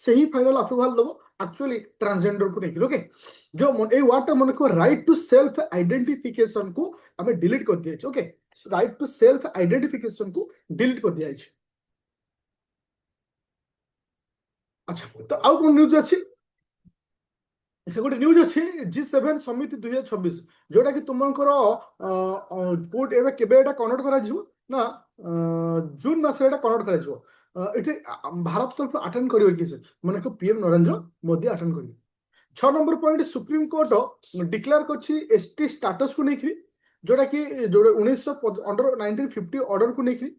से ही फाइनल अप्रुवाल दब एक्चुअली ट्रांसजेंडर को लेकर ओके जो ए वर्ड मन को राइट टू सेल्फ आइडेंटिफिकेशन को हमें डिलीट कर दिया okay right to self identification को डिलीट कर दिया अच्छा तो आउ कौन न्यूज अच्छी से गोटे न्यूज अच्छी G7 समिति 2026 जोटा कि तुमकर कोड एबे केबे एटा कन्वर्ट करा जिवो ना जून मास एटा कन्वर्ट करा जिवो इथे भारत तरफ अटेंड करियो कि से माने को पीएम नरेंद्र मोदी अटेंड करियो 6 number point supreme court declare करछि एसटी स्टेटस को नेकरी जोटा कि जोड़े 1900 अंडर 1950 ऑर्डर को नेकरी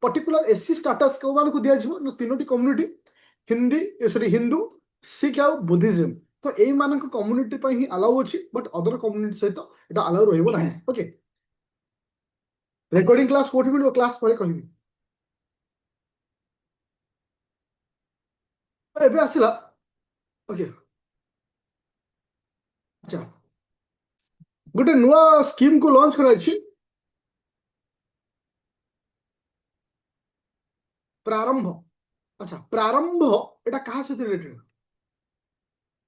पर्टिकुलर एससी स्टेटस को मान को दिया जिवो न तीनोटी कम्युनिटी हिंदी सॉरी हिंदू सिख आ बुद्धिज्म तो एई मानक कम्युनिटी पर ही अलाउ अछि बट अदर कम्युनिटी सहित एटा अलाउ रहइबो नाही ओके रेकॉर्डिंग क्लास कोठी मिलो क्लास पर कहिबी तो एबे आसिला ओके अच्छा गोटे नुआ स्कीम को लॉन्च कराई छी प्रारंभ अच्छा प्रारंभ एटा कहा से रिलेटेड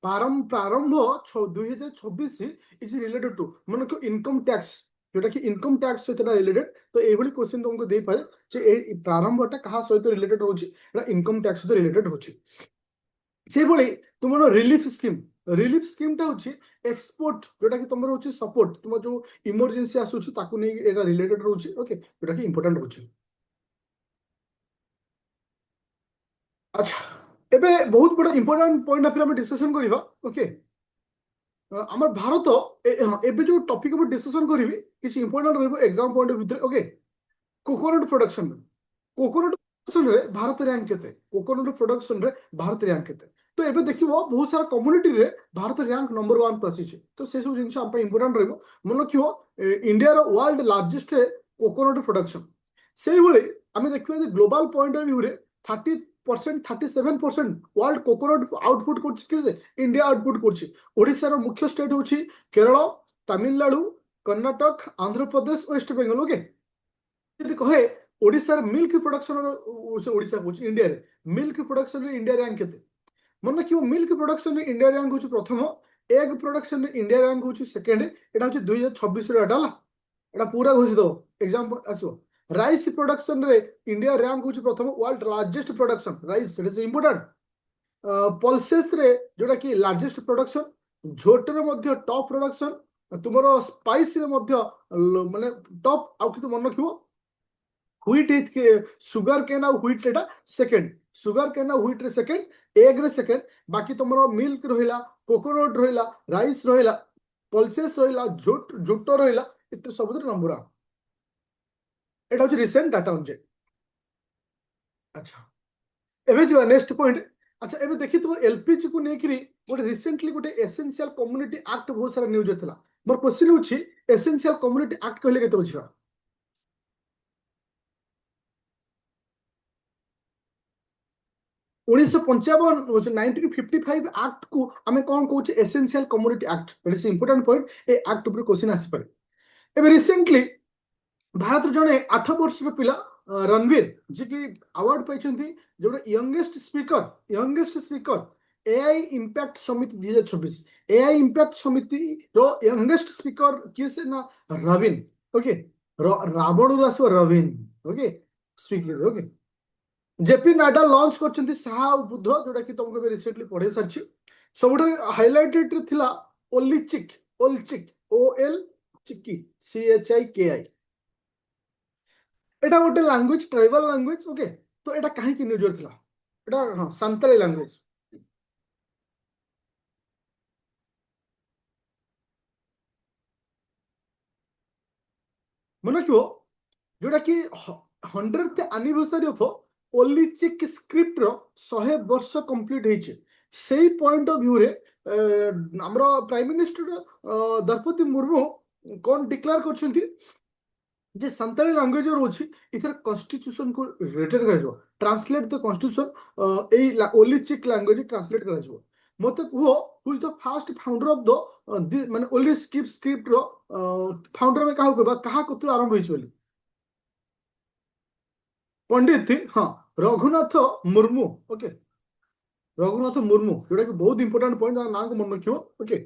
प्रारंभ 2026 इज रिलेटेड टू मन को इनकम टैक्स जोटा कि इनकम टैक्स सहित रिलेटेड तो एभली क्वेश्चन तुमको दे पारे जे ए प्रारंभटा कहा सहित रिलेटेड होची इनकम टैक्स सहित रिलेटेड होची सेभली तुम रिलीफ स्कीम टा होची एक्सपोर्ट जोटा कि तुम होची सपोर्ट तुम जो इमरजेंसी आसुची ताकू नै एटा रिलेटेड होची ओके जोटा कि इंपोर्टेंट होची अच्छा एबे बहुत बड़ा इंपोर्टेंट पॉइंट फिर हम डिस्कशन करबा ओके আমার ভারত ଏବେ ଯୋଉ ଟପିକ ଉପରେ ଡିସ୍କସନ କରିବି କିଛି ଇମ୍ପୋର୍ଟାଣ୍ଟ ରହିବ ଏକ୍ସାମ ପଏଣ୍ଟ ଭିତରେ ଓକେ କୋକୋନଟ ପ୍ରୋଡକ୍ସନ କୋକୋନଟ ପ୍ରୋଡକ୍ସନରେ ଭାରତ ର୍ୟାଙ୍କ କେତେ କୋକୋନଟ ପ୍ରୋଡକ୍ସନରେ ଭାରତ ର୍ୟାଙ୍କ କେତେ ତ ଏବେ ଦେଖିବ ବହୁତ ସାରା କମ୍ୟୁନିଟିରେ ଭାରତ ର୍ୟାଙ୍କ ନମ୍ବର 1 କୁ ଆସିଛି ତ ସେ ସବୁ ଜିନିଷ ଆମ ପାଇଁ ଇମ୍ପୋର୍ଟାଣ୍ଟ ରହିବ ମନେ ରଖିବ ଇଣ୍ଡିଆର ୱାର୍ଲଡ ଲାର୍ଜେଷ୍ଟ କୋକୋନଟ ପ୍ରୋଡକ୍ସନ ସେଇଭଳି ଆମେ ଦେଖିବା ଯେ ଗ୍ଲୋବାଲ ପଏଣ୍ଟ ଅଫ ଭ୍ୟୁରେ 30% 37% वर्ल्ड कोकोनट आउटपुट किसे इंडिया आउटपुट कर मुख्य स्टेट हूँ केरल तमिलनाडु कर्णाटक आंध्र प्रदेश वेस्ट बेंगल ओके कहे ओडिशार मिल्क प्रोडक्शन ओडिशा कहूँ इंडिया रे मिल्क प्रोडक्शन इंडिया रैंक केते मन रखियो मिल्क प्रोडक्शन इंडिया रैंक हूँ प्रथम एग प्रोडक्शन इंडिया रैंक हूँ सेकेंड एटा हूँ 2026 डाटा एटा पूरा घोषित एग्जाम आसो राइस प्रोडक्शन रे इंडिया रैंक हूँ प्रथम world largest production rice it is important pulses रे जोटा कि लार्जेस्ट प्रोडक्शन झोट रे मध्य टॉप प्रोडक्शन तुमरो स्पाइस रे मध्य माने टॉप आउ कि मन रखियो व्हीट इज सुगर केन आ व्हीट एटा सेकंड सुगर केन आ व्हीट रे सेकंड एग रे सेकंड बाकी तुमरो मिल्क रहिला कोकोनट रहिला राइस रहिला पल्सेस रहिला झोट रहिला इते सब नंबर এটা হচ্ছে রিসেন্ট ডাটা অনুযায়ী আচ্ছা এবে ଯିବା নেক্সট পয়েন্ট আচ্ছা এবে দেখি তুমি এলপিজি কু নেইকি গোটে রিসেন্টলি গোটে এসেনশিয়াল কম্ୟୁନିଟି আক্ট ବହୁତ ସାରା ନ୍ୟୁଜ୍ ଥିଲା ମୋର କ୍ୱେଶ୍ଚନ ହେଉଛି ଏସେନସିଆଲ କମ୍ୟୁନିଟି ଆକ୍ଟ କହିଲେ କେତେ ବୁଝିବା 1955 1955 ଆକ୍ଟ କୁ ଆମେ କଣ କହୁଛେ essential community act eat is important point A act ଉପରେ କ୍ୱେଶ୍ଚନ ଆସିପାରେ ଏବେ ରିସେଣ୍ଟଲି भारत जड़े 8 वर्षर पिला रणवीर जी की अवार्ड पाई जो यंगेस्ट स्पीकर एआई इंपैक्ट समिति 2026 एआई इंपैक्ट समिति रो यंगेस्ट स्पीकर किए से ना रविन ओके रावण आस रविन okay speaker okay JP Nadda launch कर साहा बुद्ध जोटा कि तुमको रिसेंटली पढ़े सारी सब हाइलाइटेड थिला ओलिचिक ओएल चिकी CHIKI এটা গোটে ল্যাঙ্গুয়েজ ট্রাইবাল ল্যাঙ্গুয়েজ ওকে তো এটা কাহিকি নিউজর ଥିଲା এটা হ্যাঁ সান্তালি ল্যাঙ্গুয়েজ মনে রাখিব जोटा कि 100th एनिवर्सरी ऑफ ओलिचिक स्क्रिप्ट रो 100 वर्ष कंप्लीट होइছে সেই पॉइंट ऑफ व्यू रे हमरो प्राइम मिनिस्टर द्रौपदी मुर्मू कोन डिक्लेयर करछंती जे संताली लैंग्वेज रोची इधर कॉन्स्टिट्यूशन को रिटर्न करा ट्रांसलेट द कॉन्स्टिट्यूशन ए ओलिचिक लैंग्वेज ट्रांसलेट करा मते कुहो who is the first founder of the माने ओली स्क्रिप्ट रो फाउंडर में काहू कहबा कहा कतु आरंभ होइछ बोली पंडित हाँ रघुनाथ मुर्मू ओके रघुनाथ मुर्मू जोटा कि बहुत इंपोर्टेंट पॉइंट ना को मन रखियो ओके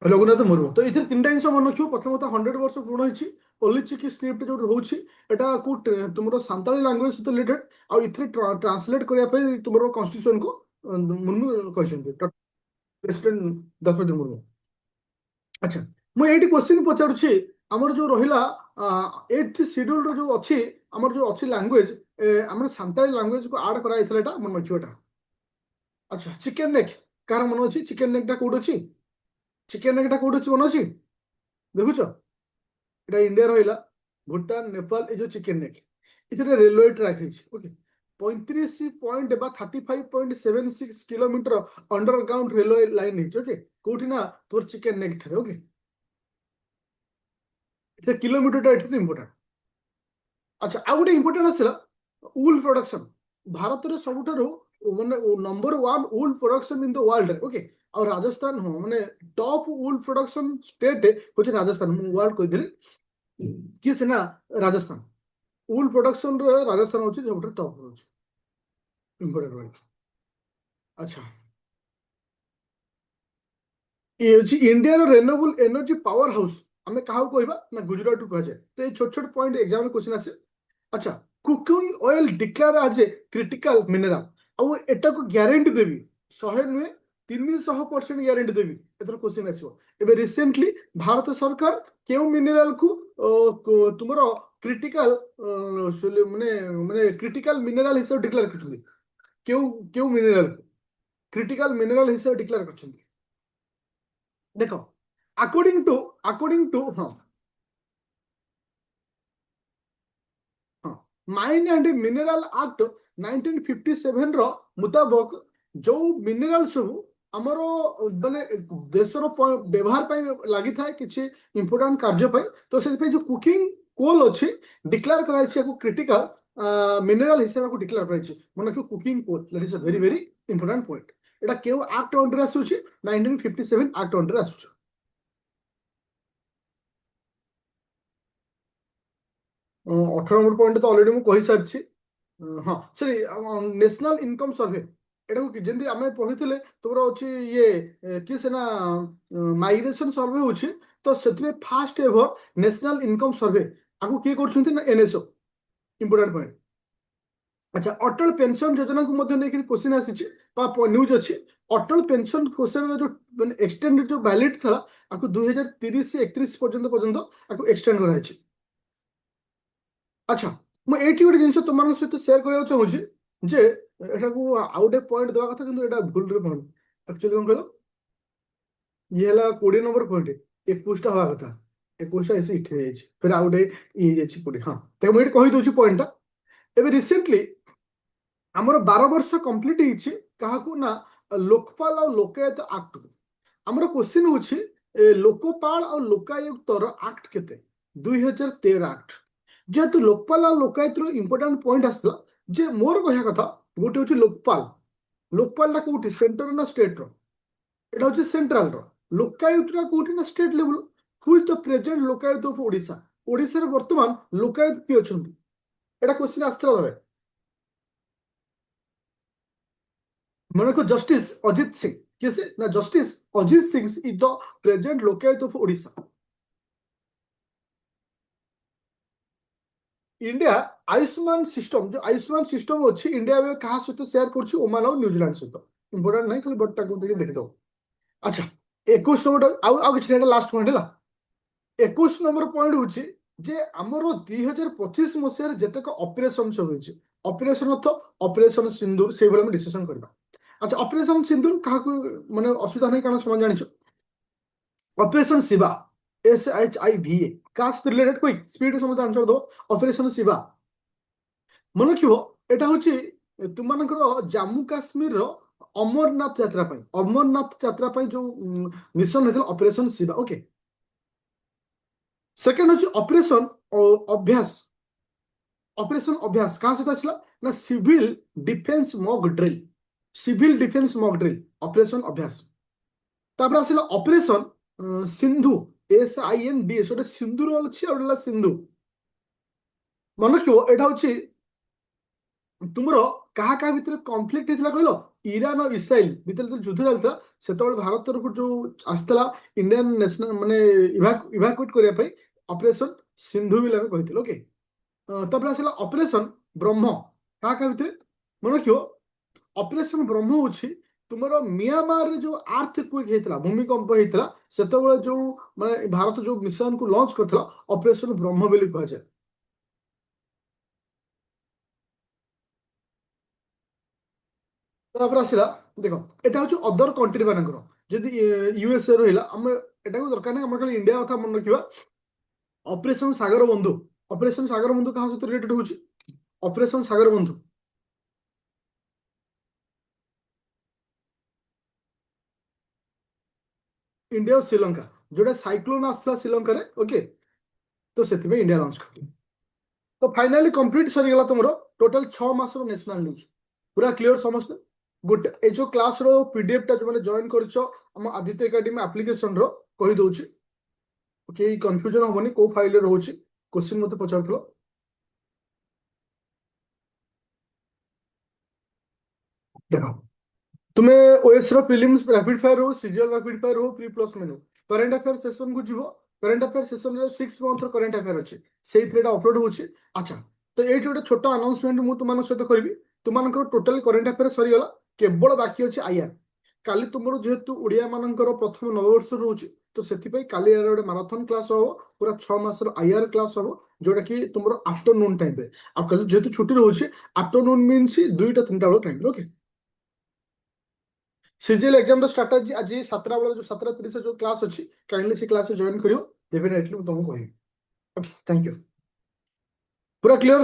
रघुनाथ मुर्मू तो इधर तीन जिन मन रखियो प्रथमतः 100 वर्ष पूर्ण होइछि ओलिचिक स्क्रिप्ट जो होछि एटा को तुमरो सांताली लैंग्वेज सहित रिलेटेड आ इथरे ट्रांसलेट करिया पे तुमरो कॉन्स्टिट्यूशन को मुर्मू कहछन्ते प्रेसिडेंट द्रौपदी मुर्मू अच्छा मु एटी क्वेश्चन पचारुछि हमर जो रहिला 8th शेड्यूल रो जो अछि हमर जो अछि लैंग्वेज हमर सांताली लैंग्वेज को ऐड करा इथले एटा मन रखियोटा अच्छा चिकन नेक कार मन अछि चिकन नेक टा कोड अछि चिकेन नेक टा कोड अछि मन अछि देखुछ एटा इंडिया रहिला भूटान नेपाल ए जो चिकेन नेक इथरे रेलवे ट्रैक है ओके 35 पॉइंट बा 35.76 किलोमीटर अंडरग्राउंड रेलवे लाइन है ओके कोठी ना तोर चिकेन नेक ठरे ओके इथे किलोमीटर टा इथे इंपोर्टेंट अच्छा आ गोटे इंपोर्टेंट आसला वूल प्रोडक्शन भारत रे सबुठारो माने number 1 wool production in the world okay और राजस्थान हो माने टॉप वूल प्रोडक्शन स्टेट होचे राजस्थान वर्ल्ड कहि दिली कि सेना राजस्थान वूल प्रोडक्शन रे राजस्थान होचे सबुठारो टॉप होचे ইম্পর্টেন্ট পয়েন্ট। আচ্ছা, ये हूँ India renewable energy power house आम क्या कहवा ना गुजरात कहुए। तो ये छोट छोट पॉइंट एग्जाम क्वेश्चन आसे। अच्छा, cooking oil declare as a critical mineral आउ एटा को ग्यारंटी देवी 100 नुहे 300% ग्यारंटी देवी एथर क्वेश्चन आसो। एबे रिसेंटली भारत सरकार केउ मिनरल को तुमर क्रिटिकल माने माने क्रिटिकल मिनरल हिसाब डिक्लेयर करछथि। केउ केउ मिनरल क्रिटिकल मिनरल हिसाब डिक्लेयर करछथि। देखो, अकॉर्डिंग टू हाँ हाँ माइन एंड मिनरल एक्ट 1957 रो मुताबिक जो मिनरल सब आमर माने देशर व्यवहार लगी था किसी इंपोर्टेंट कार्य पाई। तो से जो कुकिंग कोल अच्छी डिक्लेयर कराई क्रिटिकल मिनरल हिसाब को डिक्लेयर कराई मन रखो cooking coal that is a very very important point. एटा केउ एक्ट अंडर आसुची 1957 एक्ट अंडर आसुची। 18 नंबर पॉइंट तो ऑलरेडी मुझे सारी। हाँ सॉरी, नेशनल इनकम सर्वे एटा को जमी आम पढ़ी तुम अच्छी ये कि सेना माइग्रेशन सर्वे होची। तो से फास्ट एवर नेशनल इनकम सर्वे आपको किए कर एनएसओ इंपोर्टेंट पॉइंट। अच्छा, अटल पेंशन योजना को क्वेश्चन आसी न्यूज अच्छी। अटल पेंशन क्वेश्चन जो एक्सटेंडेड जो वैलिड था आपको 2030 से 31 पर्यंत पर्यंत आपको एक्सटेंड कराई। अच्छा, मुझे गोटे जिन तुम सहित सेयार करने चाहूँगी जे एटा को आउ गोटे पॉइंट देवा कथा किंतु एटा भूल रे पॉइंट एक्चुअली कौन कहलो ये है 20 नंबर पॉइंट 21टा हवा कथा 21टा ऐसे इठे जाइए फिर आउ गोटे ये जाइए 20। हाँ तो मुझे कही दूसरी पॉइंटा। एबे रिसेंटली आमर 12 वर्ष कंप्लीट होइछि काहाकू ना लोकपाल और लोकायत एक्ट को। आमर क्वेश्चन होछि लोकपाल और लोकायुक्तर एक्ट केते 2013 एक्ट। जेहेतु लोकपाल और लोकायत इंपोर्टेंट पॉइंट आसला जे मोर कहया कथा गोटे होछि लोकपाल। लोकपाल कोठी सेंटर ना स्टेट रो एटा होछि सेंट्रल रो। लोकायुक्त कोठी ना state level. Who is the present Lokayukta of Odisha. Odisha रे वर्तमान लोकायुक्त की अछंती एटा क्वेश्चन आस्तला दबे मन को जस्टिस अजित सिंह किसे ना justice Ajit Singh is the present Lokayukta of Odisha. India Ayushman system जो आयुष्मान सिस्टम अच्छी इंडिया में कहा सहित शेयर कर ओमान और न्यूजीलैंड सहित इंपोर्टेंट नहीं खाली बट देखिद। अच्छा, 21 नंबर आउ किसी लास्ट पॉइंट है 21 नंबर पॉइंट हूँ जे आमर 2025 मसीह जितेक ऑपरेशन सब होती ऑपरेशन अर्थ ऑपरेशन सिंदूर से भाई डिस्कसन करवा। अच्छा, ऑपरेशन सिंदूर क्या माने असुविधा नहीं कारण समान जान ऑपरेशन शिवा SHIVA क्या रिलेटेड क्विक स्पीड समझ आंसर दो। ऑपरेशन शिवा मन रखियो एटा हूँ तुम जम्मू काश्मीर अमरनाथ यात्रा अमरनाथ यात्रा जो मिशन होता ऑपरेशन शिवा। ओके, सेकेंड हूँ ऑपरेशन अभ्यास। ऑपरेशन अभ्यास क्या सहित आसला ना civil defence mock drill. Civil defence mock drill operation Abhyas. तापर आसला ऑपरेशन सिंधु SINDS गोटे सिंदूर अच्छी और सिंधु। मन रखियो एटा हूँ तुमर क्या क्या भितर कनफ्लिक्ट होता कहल ईरान और इस्राइल भितर जो युद्ध चलता से भारत तरफ जो आसला इंडियन नेशनल माने इवाकुएट करने ऑपरेशन सिंधु भी कही। ओके, तापर आसला ऑपरेशन ब्रह्म क्या क्या भितर मन रखियो ऑपरेशन ब्रह्म हूँ तुम मियांमार रे जो आर्थ क्विक होता भूमिकंप होता से जो माने भारत जो मिशन को लॉन्च करता ऑपरेशन ब्रह्म बोली कहुए। तापर आसला देख एटा हूँ अदर कंट्री मानकर जदि USA रहा आम एटा को दरकार नहीं आम खाली इंडिया कथा मन रखा। ऑपरेशन सागर बंधु ऑपरेशन सागर बंधु क्या सहित रिलेटेड होची ऑपरेशन सागर बंधु इंडिया और श्रीलंका जोटा साइक्लोन आसला श्रीलंका रे। ओके, तो से इंडिया लॉन्च कर। तो फाइनाली कंप्लीट सरीगला तुम टोटल 6 मास नेशनल न्यूज पूरा क्लियर समस्त। गुड ए जो क्लास रो PDF टा जो मैंने जॉइन करम आदित्य एकेडमी एप्लिकेशन रो कही दउची। ओके, कंफ्यूजन होबनी को फाइल रे रहउची क्वेश्चन मते पचारथलो। ଦେଖ ତୁମେ ଓଏସ୍ ର ପ୍ରିଲିମ୍ସ ରାପିଡ ଫାୟାର ହଉ ସିଜିଏଲ ରାପିଡ ଫାୟାର ହଉ pre plus menu current affair session କୁ ଯିବ କରେଣ୍ଟ ଆଫେୟାର ସେସନରେ 6 ମନ୍ଥର କରେଣ୍ଟ ଆଫେୟାର ଅଛି ସେଇଥିରେ ଏଇଟା ଅପଲୋଡ ହଉଛି ଆଚ୍ଛା ତ ଏଇଠି ଗୋଟେ ଛୋଟ ଆନାଉନ୍ସମେଣ୍ଟ ମୁଁ ତୁମମାନଙ୍କ ସହିତ କରିବି ତୁମମାନଙ୍କର ଟୋଟାଲ କରେଣ୍ଟ ଆଫେୟାର ସରିଗଲା କେବଳ ବାକି ଅଛି ଆଇଆର କାଲି ତୁମର ଯେହେତୁ ଓଡ଼ିଆ ମାନଙ୍କର ପ୍ରଥମ ନବବର୍ଷ ରହୁଛି ତ ସେଥିପାଇଁ କାଲି ଏହାର ଗୋଟେ ମାରାଥନ କ୍ଲାସ ହବ ପୁରା 6 ମାସର ଆଇଆର କ୍ଲାସ ହବ ଯୋଉଟା କି ତୁମର ଆଫ୍ଟରନୁନ ଟାଇମରେ ଆଉ କାଲି ଯେହେତୁ ଛୁଟି ରହୁଛି ଆଫ୍ଟରନୁନ ମିନ୍ସ 2ଟା 3ଟା ବେଳ ଟାଇମରେ ଓକେ ସିଜିଏଲ ଏକ୍ଜାମର ଷ୍ଟ୍ରାଟାଜି ଆଜି 7ଟା ବେଳେ ଯୋଉ 7:30 ଯୋଉ କ୍ଲାସ ଅଛି କାଇଣ୍ଡଲି ସେ କ୍ଲାସରେ ଜଏନ୍ କରିବ ଡେଫିନେଟଲି ମୁଁ ତମକୁ କହିବି ଓକେ ଥ୍ୟାଙ୍କ ୟୁ ପୁରା କ୍ଲିଅର